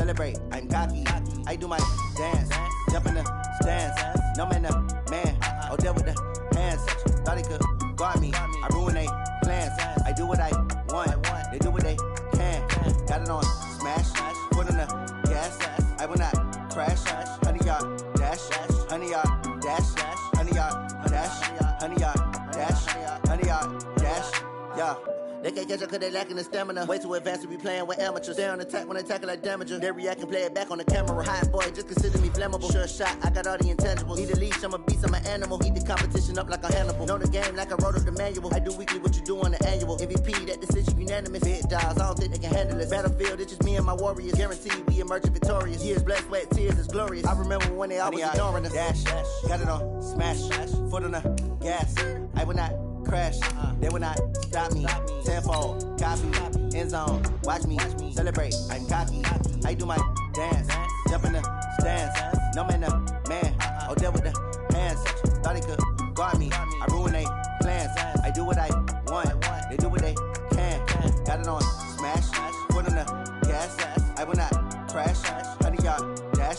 celebrate, I'm cocky. I do my dance, jump in the stands. No man, man, oh there with the hands. Thought he could guard me, I ruin they plans. I do what I want, they do what they can. Got it on smash, foot on the gas. I will not crash, 100 yard dash, 100 yard dash, 100 yard dash, 100 yard dash, 100 yard dash, yeah. They can't catch up cause they lacking the stamina. Way too advanced to be playing with amateurs. Stay on attack when they tackle like damager. They react and play it back on the camera. Hot boy, just consider me flammable. Sure shot, I got all the intangibles. Need a leash, I'm a beast, I'm an animal. Eat the competition up like a Hannibal. Know the game like I wrote up the manual. I do weekly what you do on the annual. MVP, that decision unanimous. Big dials, I don't think they can handle it. Battlefield, it's just me and my warriors. Guaranteed we emerge victorious. Years, blood, sweat, tears, it's glorious. I remember when they always ignoring us. Dash, got it on smash, foot on the gas. I will not crash, they will not stop me. Tenfold, copy, end zone, watch me celebrate, I'm cocky. I do my dance, jump in the stands. No man, man, oh there with the hands. Thought he could guard me, I ruin they plans. I do what I want, they do what they can. Got it on smash, foot on the gas. I will not crash, 100 yard dash,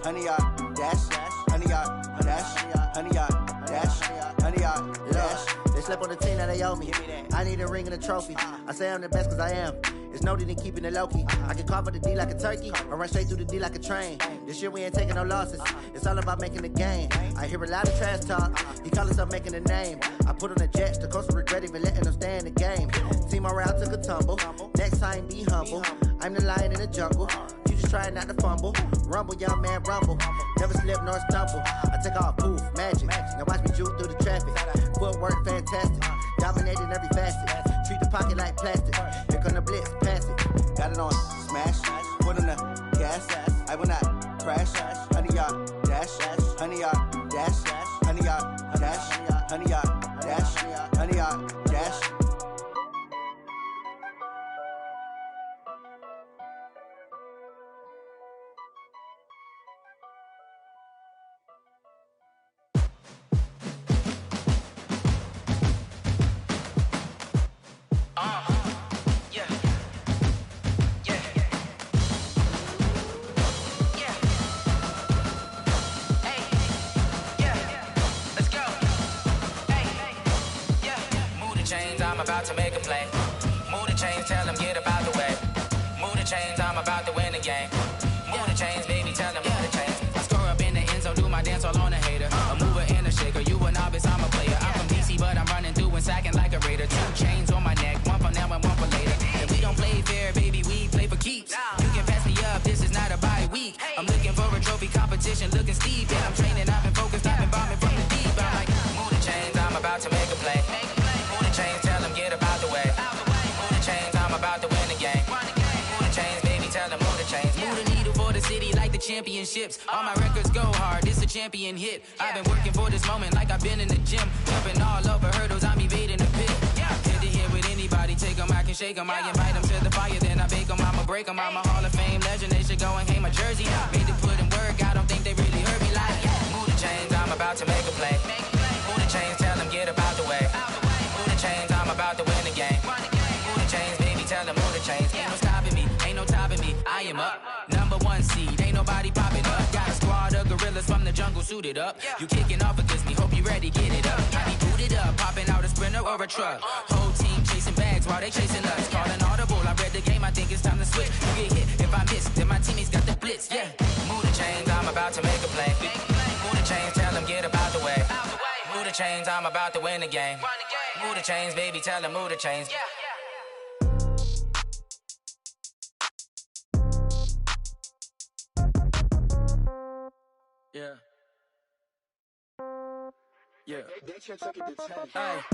100 yard dash, 100 yard dash, 100 yard dash, 100 yard dash. They slept on the team that they owe me. I need a ring and a trophy. I say I'm the best cause I am. It's no need in keeping it low-key. I can carve up the D like a turkey or run straight through the D like a train. This year we ain't taking no losses. It's all about making the game. I hear a lot of trash talk. He call himself making a name. I put on the jets. The coach will regret even letting them stay in the game. Team morale took a tumble. Next time be humble. I'm the lion in the jungle. You just try not to fumble. Rumble, young man, rumble. Never slip nor stumble. I take off, poof, magic. Now watch me juke through the traffic. Footwork fantastic. Dominating every facet. Treat the pocket like plastic. Here come the blitz, pass it. Got it on smash. Foot on the gas. I will not crash. 100 yard dash. 100 yard dash. 100 yard dash. 100 yard dash. 100 yard dash. About to make a play. Move the chains, tell them get up out the way. Move the chains, I'm about to win the game. Move the chains, baby, tell them move the chains. I score up in the end zone, do my dance all on a hater. A mover and a shaker, you a novice, I'm a player. I'm from DC, but I'm running through and sacking like a raider. 2 chains on my neck, one for now and one for later. And we don't play fair, baby, we play for keeps. You can pass me up, this is not a bye week. I'm looking for a trophy competition, looking steep. And I'm training, I've been focused, I've been bombing from the deep. I'm like, move the chains, I'm about to make a play. Move the chains, tell them get up out the way. Move the chains, I'm about to win the game. Move the chains, baby, tell them move the chains. Move the needle for the city like the championships. All my records go hard, this a champion hit. I've been working for this moment like I've been in the gym. Jumping all over hurdles, I'm evading the pit. Hit to hit with anybody, take them, I can shake them. I invite them to the fire, then I bake them, I'ma break them. I'm a Hall of Fame legend, they should go and hang my jersey. Made to put in work, I don't think they really heard me like. Move the chains, I'm about to make a play. Move the chains, tell them get up out the way. Move the chains, I'm about to win the game. Move the chains, baby, tell them move the chains. Ain't no stopping me, ain't no topping me. I am up, #1 seed, ain't nobody popping up. Got a squad of gorillas from the jungle suited up. You kicking off against me, hope you ready, get it up. I be booted up, popping out a sprinter or a truck. Whole team chasing bags while they chasing us. Calling audible, I read the game, I think it's time to switch. You get hit, if I miss, then my teammates got the blitz, yeah. Move the chains, I'm about to make a play. Move the chains, tell them get up out the way. Move the chains, I'm about to win the game. Move the chains, baby, tell them move the chains. Yeah. Yeah. Hey,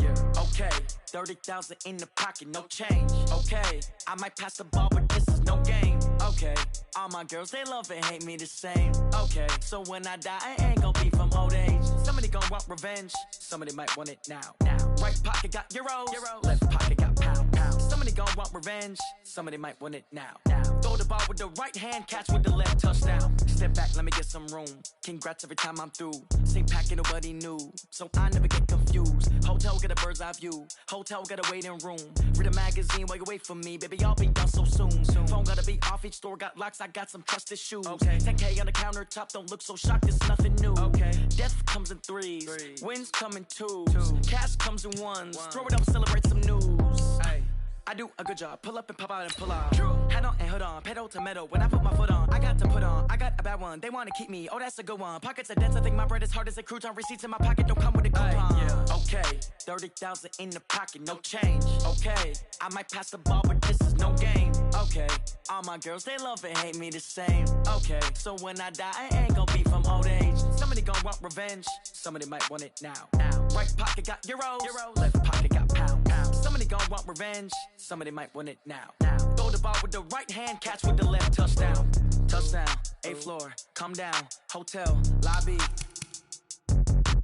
yeah. Okay, 30,000 in the pocket, no change. Okay, I might pass the ball, but this is no game. Okay, all my girls, they love and hate me the same. Okay, so when I die, I ain't gon' be from old age. Somebody gon' want revenge, somebody might want it now. Right pocket got euros, left pocket got pound. Somebody gon' want revenge, somebody might want it now. Throw the ball with the right hand, catch with the left, touchdown. Step back, let me get some room. Congrats every time I'm through. Same packet, nobody knew, so I never get confused. Hotel, get a bird's eye view. Hotel, got a waiting room. Read a magazine while you wait for me, baby, I'll be done so soon. Phone gotta be off, each store got locks, I got some trusted shoes. Okay. 10K on the countertop, don't look so shocked, it's nothing new. Okay. Death comes in threes. Wins come in twos. Cash comes in ones. Throw it up, celebrate some news. Ay. I do a good job. Pull up and pop out and pull out. Head on and hood on. Pedal to metal. When I put my foot on, I got to put on. I got a bad one. They want to keep me. Oh, that's a good one. Pockets are dense. I think my bread is hard as a crouton. Receipts in my pocket don't come with a coupon. Yeah. Okay. 30,000 in the pocket. No change. Okay. I might pass the ball, but this is no game. Okay. All my girls, they love and hate me the same. Okay. So when I die, I ain't gonna be from old age. Somebody gonna want revenge. Somebody might want it now. Right pocket got euros. Left pocket got pounds. Somebody gonna want revenge. Somebody might want it now. Throw the ball with the right hand, catch with the left, touchdown. Touchdown, 8th floor, come down. Hotel, lobby.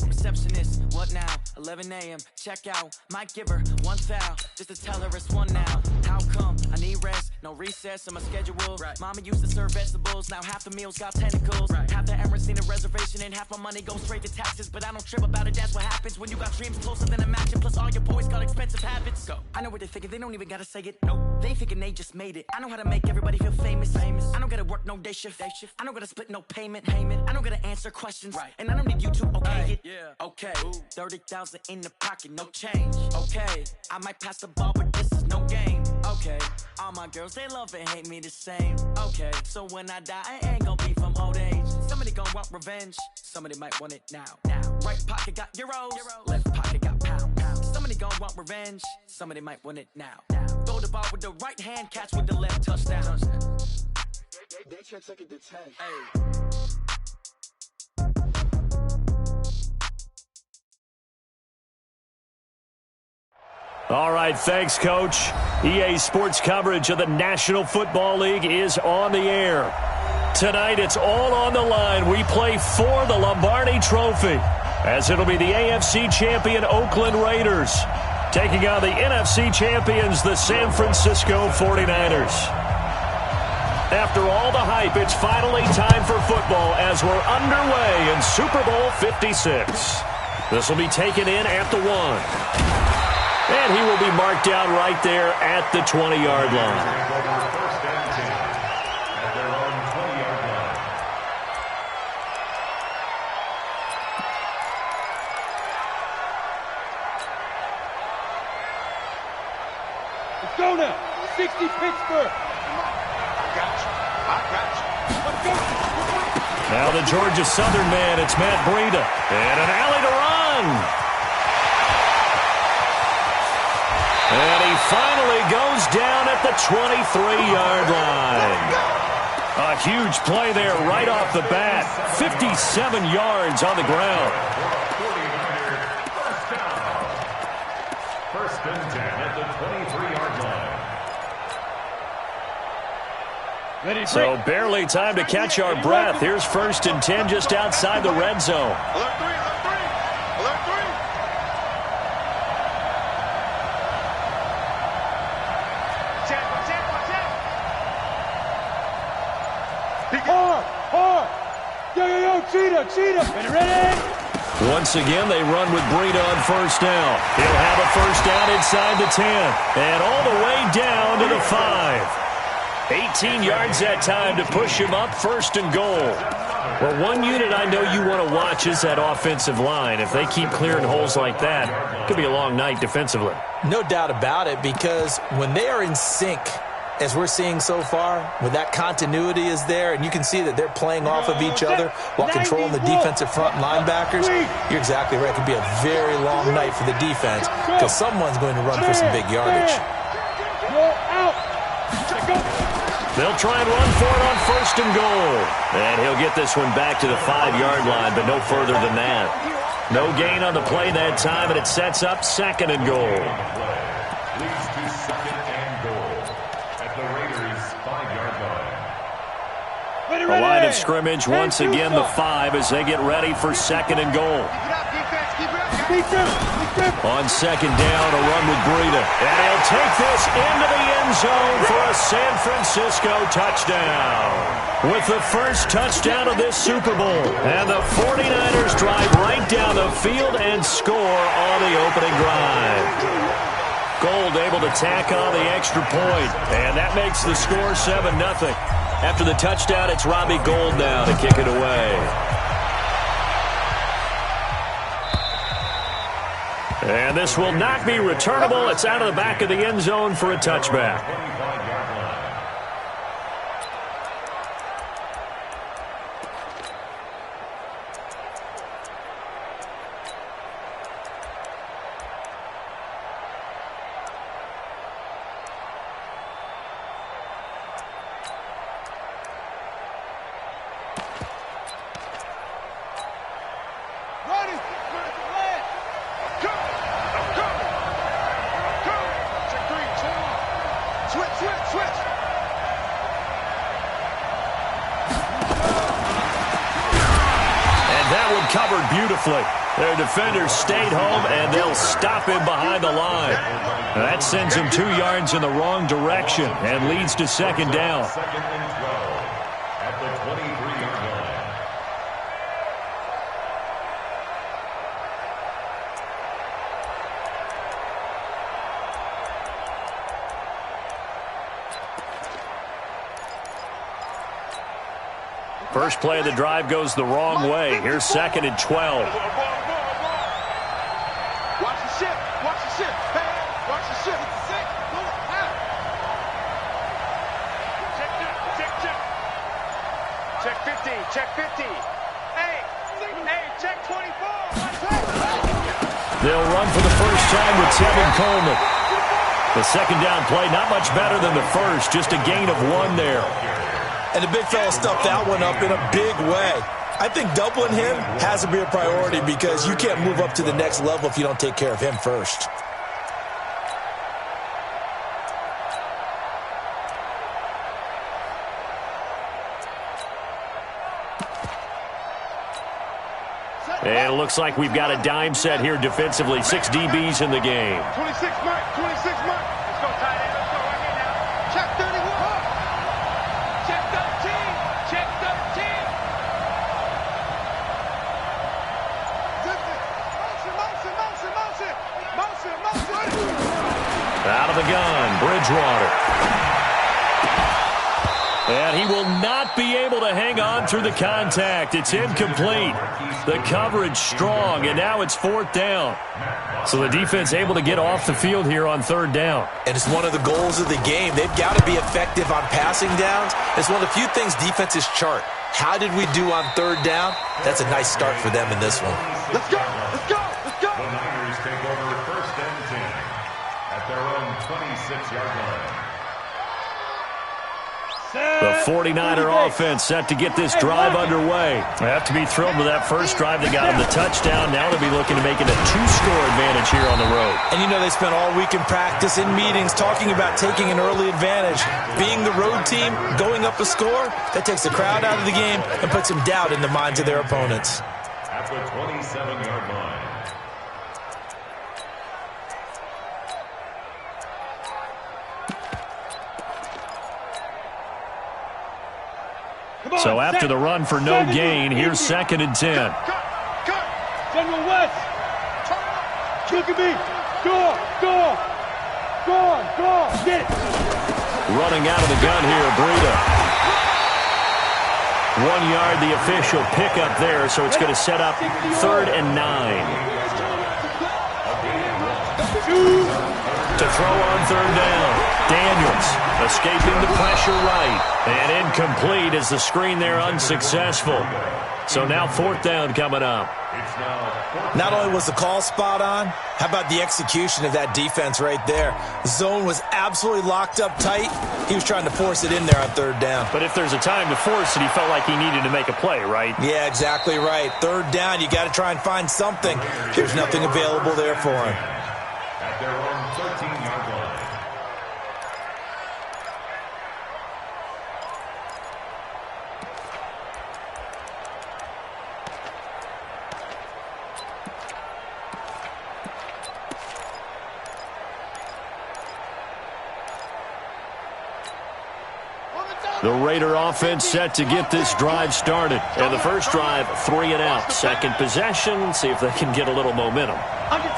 Receptionist, what now? 11 a.m., check out. Might give her one foul, just to tell her it's one now. How come? I need rest, no recess in my schedule. Right. Mama used to serve vegetables, now half the meals got tentacles. Right. Half the Emirates need a reservation and half my money goes straight to taxes. But I don't trip about it, that's what happens when you got dreams closer than a mansion. Plus all your boys got expensive habits. Go. I know what they're thinking, they don't even gotta say it. Nope. They thinking they just made it. I know how to make everybody feel famous. I don't gotta work no day shift. I don't gotta split no payment. I don't gotta answer questions. Right. And I don't need you to okay it. Yeah. Okay. 30,000 in the pocket, no change. Okay. I might pass the ball, but this is no game. Okay. All my girls, they love and hate me the same. Okay. So when I die, I ain't gonna be from old age. Somebody gonna want revenge. Somebody might want it now. Right pocket got euros. Left pocket got pounds. Somebody gonna want revenge. Somebody might want it now. Throw the ball with the right hand, catch with the left, touchdown. They should take it to 10. Hey. All right, thanks, Coach. EA Sports coverage of the National Football League is on the air. Tonight, it's all on the line. We play for the Lombardi Trophy, as it'll be the AFC champion Oakland Raiders taking on the NFC champions, the San Francisco 49ers. After all the hype, it's finally time for football as we're underway in Super Bowl 56. This will be taken in at the 1. And he will be marked down right there at the 20-yard line. First and 10 at their own 20-yard line. Let's go now. 60 Pittsburgh. I got you. Let's go. Now the Georgia Southern man, it's Matt Breida. And an alley to run. And he finally goes down at the 23-yard line. A huge play there right off the bat. 57 yards on the ground. First and 10 at the 23-yard line. So barely time to catch our breath. Here's first and 10 just outside the red zone. Alert 3, alert 3. Alert 3. Hard. Yo, Cheetah. Ready? Once again, they run with Breida on first down. He'll have a first down inside the 10. And all the way down to the 5. 18 yards that time to push him up first and goal. Well, one unit I know you want to watch is that offensive line. If they keep clearing holes like that, it could be a long night defensively. No doubt about it, because when they are in sync, as we're seeing so far, when that continuity is there, and you can see that they're playing off of each other while controlling the defensive front linebackers, you're exactly right. It could be a very long night for the defense because someone's going to run for some big yardage. They'll try and run for it on first and goal. And he'll get this one back to the 5-yard line, but no further than that. No gain on the play that time, and it sets up second and goal. Leads to second and goal at the Raiders' 5-yard line. The line of scrimmage, once again, the 5 as they get ready for second and goal. Keep it up, defense. Keep it up. On second down, a run with Breida. And he'll take this into the end zone for a San Francisco touchdown. With the first touchdown of this Super Bowl. And the 49ers drive right down the field and score on the opening drive. Gold able to tack on the extra point. And that makes the score 7-0. After the touchdown, it's Robbie Gould now to kick it away. And this will not be returnable. It's out of the back of the end zone for a touchback. Covered beautifully. Their defenders stayed home, and they'll stop him behind the line. That sends him 2 yards in the wrong direction and leads to second down. Second and 12 at the 23-yard line. First play of the drive goes the wrong way. Here's second and 12. Watch the ship. Watch the ship. Hey, watch the ship. Check. Check 50. Check 50. Hey, check 24. They'll run for the first time with Tevin Coleman. The second down play, not much better than the first. Just a gain of 1 there. And the big fella stuffed that one up in a big way. I think doubling him has to be a priority because you can't move up to the next level if you don't take care of him first. And it looks like we've got a dime set here defensively. 6 DBs in the game. 26 mark. 26 mark. Let's go, tight end. Let's go right here now. Check 31. Check 13. Check 13. Motion. Out of the gun, Bridgewater. And he will not be able to hang on through the contact. It's incomplete. The coverage strong, and now it's 4th down. So the defense able to get off the field here on 3rd down. And it's one of the goals of the game. They've got to be effective on passing downs. It's one of the few things defenses chart. How did we do on 3rd down? That's a nice start for them in this one. Let's go. Let's go. Let's go. The Niners take over 1st and 10 at their own 26-yard line. The 49er offense set to get this drive underway. They have to be thrilled with that first drive that got them the touchdown. Now they'll be looking to make it a 2-score advantage here on the road. And you know they spent all week in practice, in meetings, talking about taking an early advantage. Being the road team, going up a score, that takes the crowd out of the game and puts some doubt in the minds of their opponents. At the 27-yard line. So after the run for no gain, here's 2nd and 10. Cut. General West. Look at me. Go. Get it. Running out of the gun here, Breida. 1 yard, the official pickup there, so it's going to set up 3rd and 9. To throw on 3rd down. Daniels escaping the pressure right. And incomplete as the screen there unsuccessful. So now 4th down coming up. Not only was the call spot on, how about the execution of that defense right there? The zone was absolutely locked up tight. He was trying to force it in there on 3rd down. But if there's a time to force it, he felt like he needed to make a play, right? Yeah, exactly right. 3rd down, you got to try and find something. There's nothing available there for him. At their own 13-yard line. The Raider offense set to get this drive started. And the first drive, 3 and out. Second possession, see if they can get a little momentum.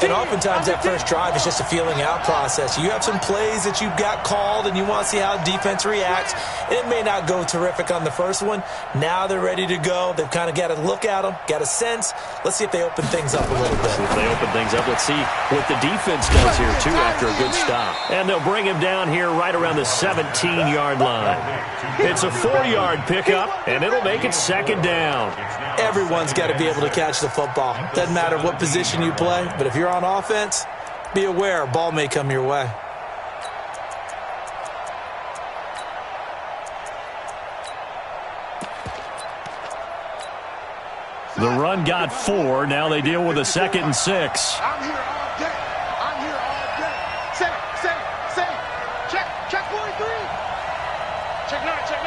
And oftentimes that first drive is just a feeling out process. You have some plays that you've got called and you want to see how defense reacts. And it may not go terrific on the first one. Now they're ready to go. They've kind of got to look at them, got a sense. Let's see if they open things up a little bit. See if they open things up. Let's see what the defense does here, too, after a good stop. And they'll bring him down here right around the 17-yard line. It's a 4-yard pickup, and it'll make it second down. Everyone's got to be able to catch the football. Doesn't matter what position you play, but if you're on offense, be aware a ball may come your way. The run got 4. Now they deal with a 2nd and 6. I'm here all day. I'm here all day. Say. Check 43. Check 9. Let's go.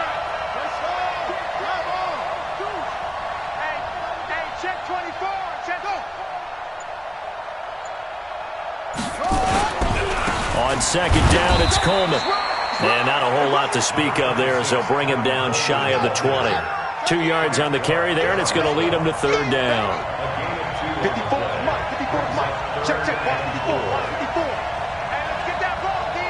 Come on. Hey, check 24. Check go. On second down, it's Coleman. And not a whole lot to speak of there as they'll bring him down shy of the 20. 2 yards on the carry there, and it's going to lead him to third down. 54, Mike. Check, watch 54. Hey, let's get that ball, D.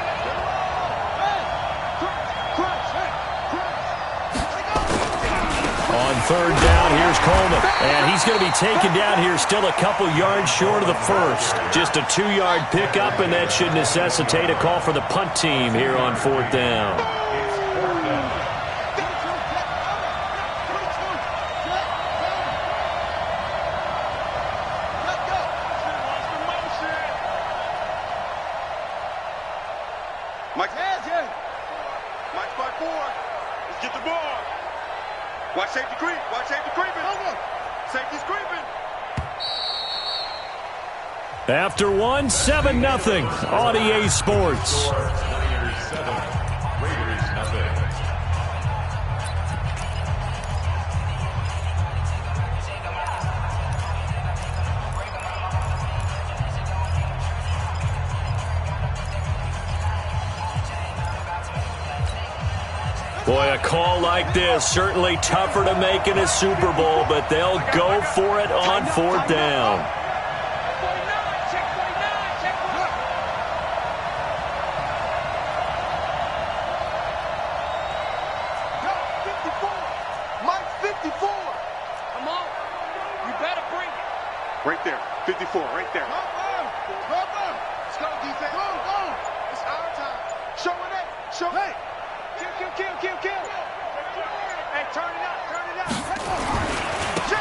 On third down, here's Coleman. And he's going to be taken down here still a couple yards short of the first. Just a 2-yard pickup, and that should necessitate a call for the punt team here on fourth down. Mike's by 4. Let's get the ball. Watch safety creep. Safety's creeping. After 1, 7-0 on EA Sports. Boy, a call like this, certainly tougher to make in a Super Bowl, but they'll go for it on fourth down. Mike's 54. Come on. You better bring it. Right there. 54, right there. Let's go, defense. Go. It's our time. Show it. Kill. Hey, turn it up.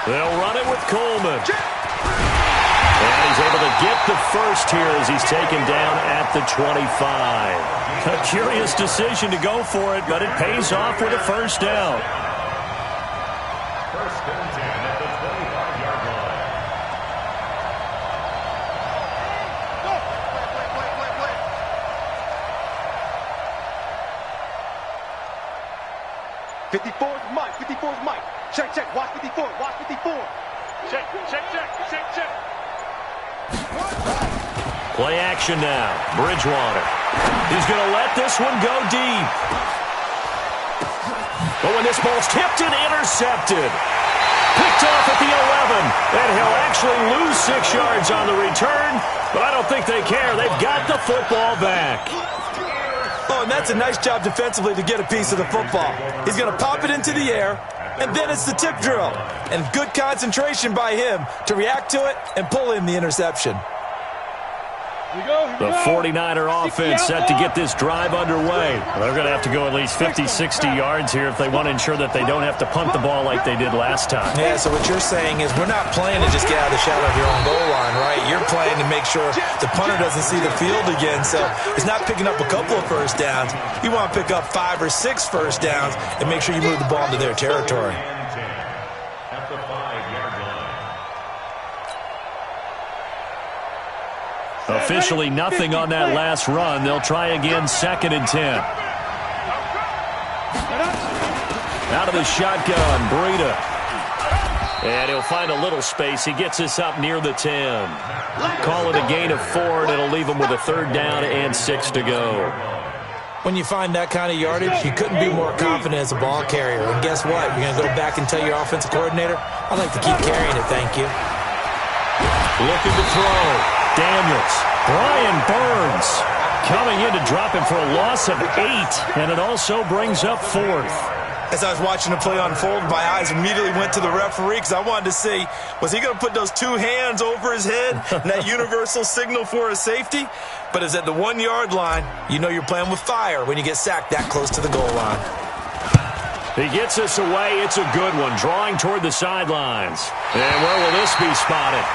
They'll run it with Coleman. And he's able to get the first here as he's taken down at the 25. A curious decision to go for it, but it pays off with a first down. First and 10 at the 25-yard line. Go. Play. 54 is Mike. Check. Watch 54. Check. Play action now. Bridgewater. He's going to let this one go deep. But when this ball's tipped and intercepted. Picked off at the 11. And he'll actually lose 6 yards on the return. But I don't think they care. They've got the football back. Oh, and that's a nice job defensively to get a piece of the football. He's going to pop it into the air, and then it's the tip drill. And good concentration by him to react to it and pull in the interception. The 49er offense set to get this drive underway. They're going to have to go at least 50, 60 yards here if they want to ensure that they don't have to punt the ball like they did last time. Yeah, so what you're saying is we're not playing to just get out of the shadow of your own goal line, right? You're playing to make sure the punter doesn't see the field again. So it's not picking up a couple of first downs. You want to pick up 5 or 6 first downs and make sure you move the ball into their territory. At the 5-yard line. Officially nothing on that last run. They'll try again, 2nd and 10. Out of the shotgun, Breida. And he'll find a little space. He gets us up near the 10. Call it a gain of 4, and it'll leave him with a 3rd down and 6 to go. When you find that kind of yardage, you couldn't be more confident as a ball carrier. And guess what? You're going to go back and tell your offensive coordinator, I'd like to keep carrying it, thank you. Looking to throw. Daniels. Brian Burns coming in to drop him for a loss of 8, and it also brings up 4th. As I was watching the play unfold, my eyes immediately went to the referee because I wanted to see, was he going to put those 2 hands over his head and that universal signal for a safety? But it's at the 1-yard line. You know you're playing with fire when you get sacked that close to the goal line. He gets us away. It's a good one, drawing toward the sidelines. And where will this be spotted?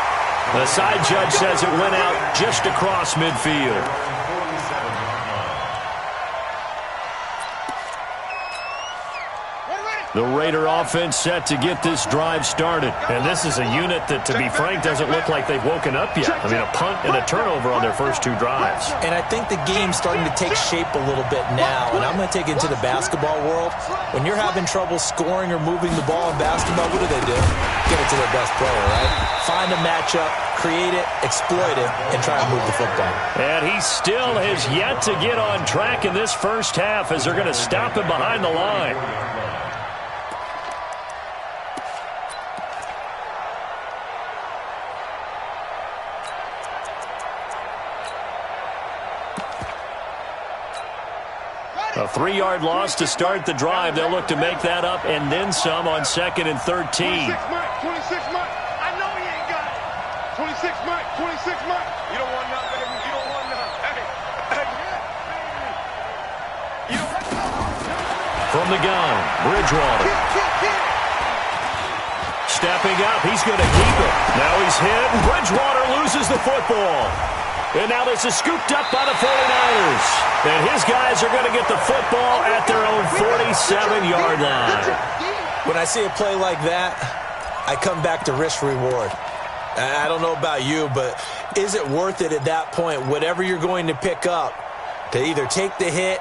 The side judge says it went out just across midfield. The Raider offense set to get this drive started. And this is a unit that, to be frank, doesn't look like they've woken up yet. I mean, a punt and a turnover on their first 2 drives. And I think the game's starting to take shape a little bit now. And I'm going to take it into the basketball world. When you're having trouble scoring or moving the ball in basketball, what do? Give it to their best player, right? Find a matchup, create it, exploit it, and try to move the football. And he still has yet to get on track in this first half as they're going to stop him behind the line. A 3-yard loss to start the drive. They'll look to make that up and then some on 2nd and 13. 26 Mike. I know he ain't got it. 26 Mike. You don't want none, baby. You don't want none. Hey. From the gun, Bridgewater. Stepping up, he's going to keep it. Now he's hit, and Bridgewater loses the football. And now this is scooped up by the 49ers. And his guys are going to get the football at their own 47-yard line. When I see a play like that, I come back to risk-reward. I don't know about you, but is it worth it at that point, whatever you're going to pick up, to either take the hit,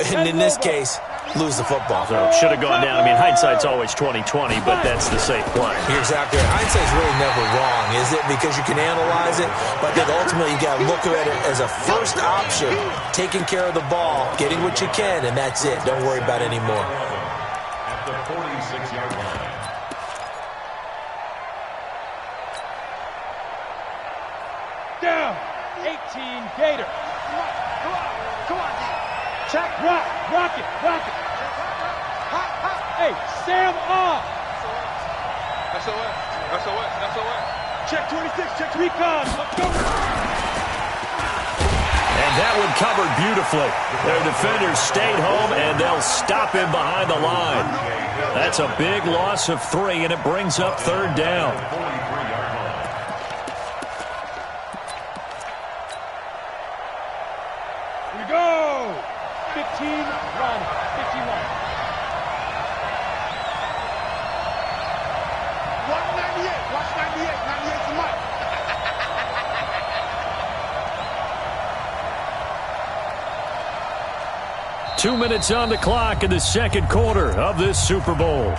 and in this case, lose the football? So should have gone down. I mean, hindsight's always 20/20, but that's the safe play. You're exactly right. Hindsight's really never wrong, is it? Because you can analyze it, but then ultimately you got to look at it as a first option, taking care of the ball, getting what you can, and that's it. Don't worry about it anymore. At the 46-yard line. Down. 18 Gator. Come on. Check. Rock it. Hey, Sam off. SOS. Check 26. Check recon. Let's go. And that one covered beautifully. Their defenders stayed home, and they'll stop him behind the line. That's a big loss of 3, and it brings up 3rd down. Here we go. 15, run. 51. 198. Watch 98. 98's the mic. Two minutes on the clock in the second quarter of this Super Bowl.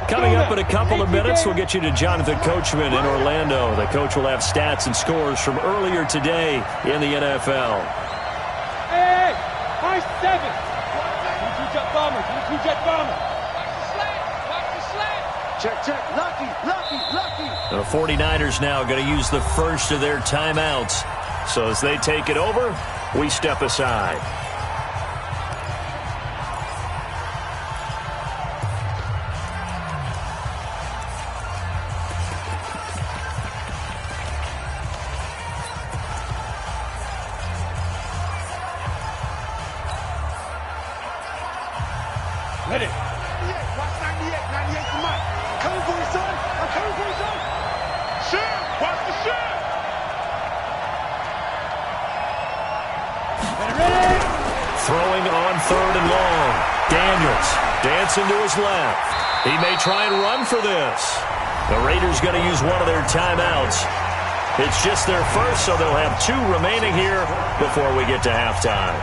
Coming up in a couple of minutes, we'll get you to Jonathan Coachman in Orlando. The coach will have stats and scores from earlier today in the NFL. Hey, high 7. Two-jet bomber. Watch the slant. Check. Lucky. The 49ers now going to use the first of their timeouts. So as they take it over, we step aside. Hit it. 98. Watch 98. 98's the mic. I'm coming for you, son. Shit. Watch the shit. Ready. Throwing on 3rd and long. Daniels dancing to his left. He may try and run for this. The Raiders going to use one of their timeouts. It's just their first, so they'll have 2 remaining here before we get to halftime.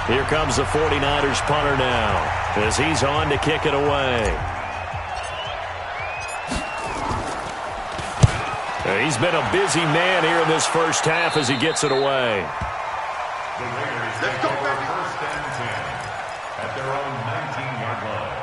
Here comes the 49ers punter now as he's on to kick it away. He's been a busy man here in this first half as he gets it away. The Raiders take over first and 10 at their own 19-yard line.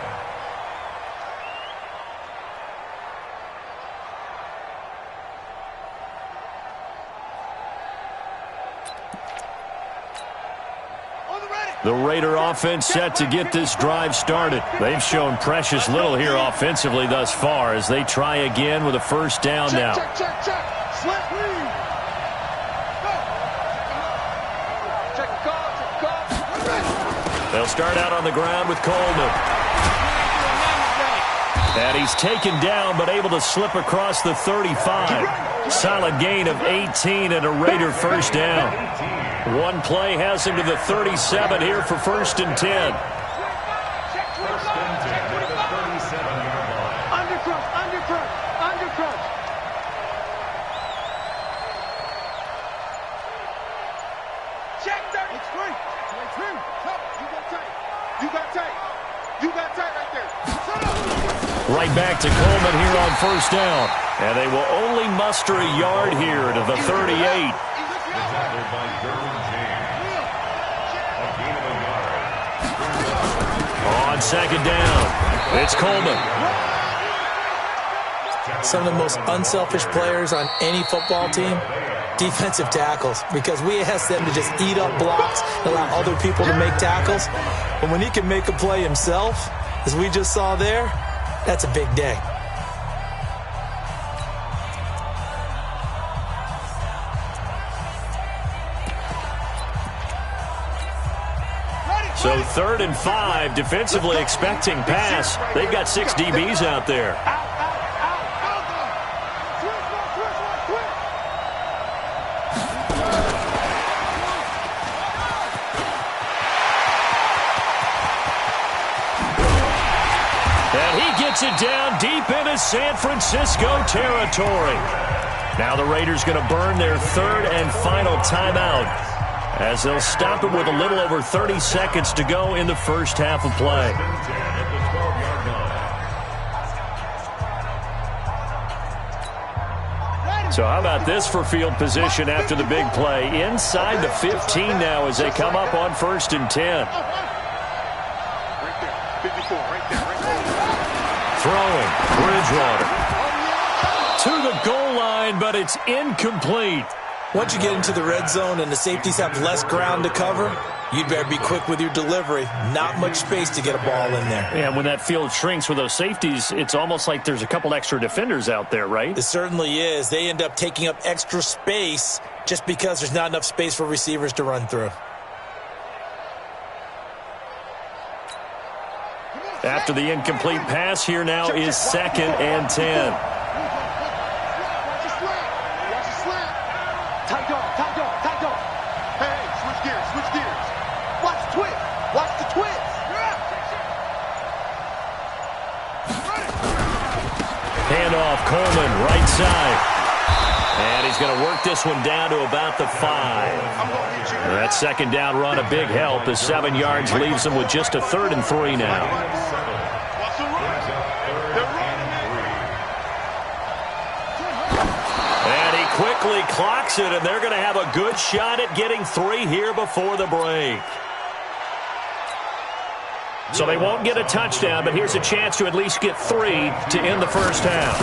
The Raider offense set to get this drive started. They've shown precious little here offensively thus far as they try again with a first down now. Check. Slant read. Go. Check call. They'll start out on the ground with Coleman. And he's taken down but able to slip across the 35. Solid gain of 18 and a Raider first down. One play has him to the 37 here for first and 10. First and 10 at the 37-yard line. Undercrunch. Check 30. It's free. You got tight right there. Right back to Coleman here on first down. And they will only muster a yard here to the 38. Tackled by Derwin James. A gain of a yard. On second down, it's Coleman. Some of the most unselfish players on any football team, defensive tackles, because we ask them to just eat up blocks and allow other people to make tackles. But when he can make a play himself, as we just saw there, that's a big day. So 3rd and 5, defensively expecting pass. They've got 6 DBs out there. And he gets it down deep into San Francisco territory. Now the Raiders going to burn their 3rd and final timeout, as they'll stop it with a little over 30 seconds to go in the first half of play. So how about this for field position after the big play? Inside the 15 now as they come up on 1st and 10. Right there. 54, right there. Throwing, Bridgewater. To the goal line, but it's incomplete. Once you get into the red zone and the safeties have less ground to cover, you'd better be quick with your delivery. Not much space to get a ball in there. And when that field shrinks with those safeties, it's almost like there's a couple extra defenders out there, right? It certainly is. They end up taking up extra space just because there's not enough space for receivers to run through. After the incomplete pass, here now is 2nd and 10. Handoff, Coleman, right side. And he's going to work this one down to about the 5. That second down run, a big help, as 7 yards leaves him with just a 3rd and 3 now. And he quickly clocks it, and they're going to have a good shot at getting 3 here before the break. So they won't get a touchdown, but here's a chance to at least get 3 to end the first half.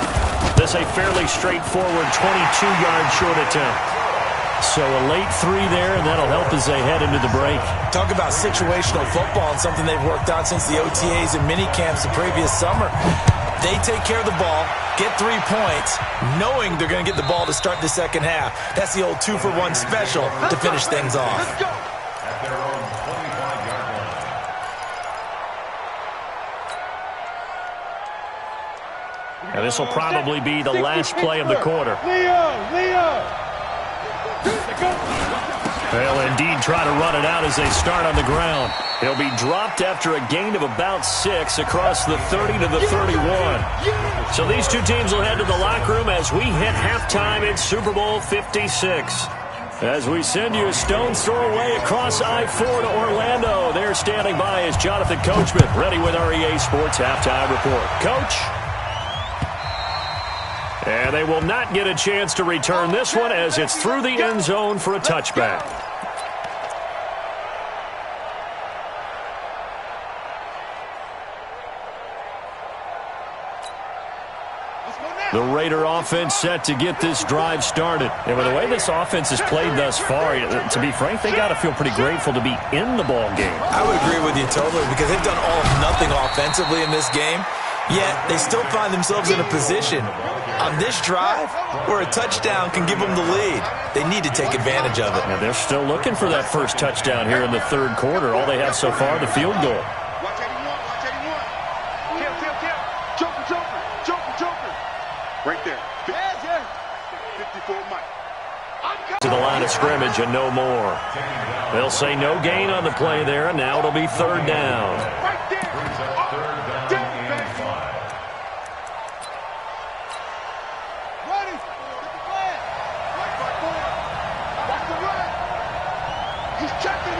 This a fairly straightforward 22-yard short attempt. So a late 3 there, and that'll help as they head into the break. Talk about situational football and something they've worked on since the OTAs and mini camps the previous summer. They take care of the ball, get 3 points, knowing they're going to get the ball to start the second half. That's the old 2-for-1 special to finish things off. At their own 25-yard line. And this will probably be the last play of the quarter. Leo! They'll indeed try to run it out as they start on the ground. He'll be dropped after a gain of about 6 across the 30 to the 31. So these two teams will head to the locker room as we hit halftime in Super Bowl 56. As we send you a stone's throw away across I-4 to Orlando. There standing by is Jonathan Coachman, ready with our EA Sports Halftime Report. Coach? And they will not get a chance to return this one as it's through the end zone for a touchback. The Raider offense set to get this drive started. And with the way this offense has played thus far, to be frank, they got to feel pretty grateful to be in the ball game. I would agree with you totally because they've done all of nothing offensively in this game, yet they still find themselves in a position on this drive where a touchdown can give them the lead. They need to take advantage of it. And they're still looking for that first touchdown here in the third quarter. All they have so far, the field goal. Right there. 54 Mike. To the line of scrimmage and no more. They'll say no gain on the play there, and now it'll be third down. Right there. Ready. Get the flag. Watch the run. He's checking.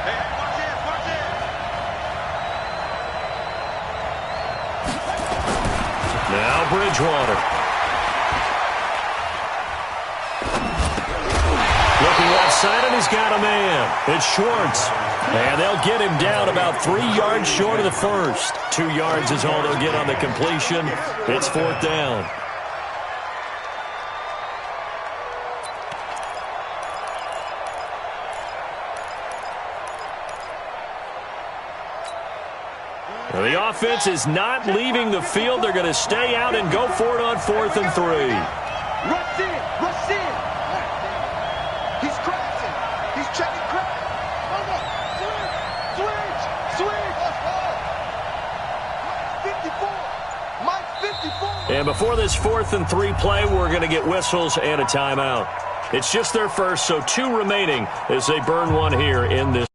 Hey, watch it. Now Bridgewater. Looking left side, and he's got a man. It's Schwartz. And they'll get him down about 3 yards short of the first. 2 yards is all they'll get on the completion. It's fourth down. The offense is not leaving the field. They're going to stay out and go for it on 4th and 3. Rush in. He's crashing. He's checking crash. Switch. Mike 54. And before this 4th and 3 play, we're going to get whistles and a timeout. It's just their first, so 2 remaining as they burn one here in this.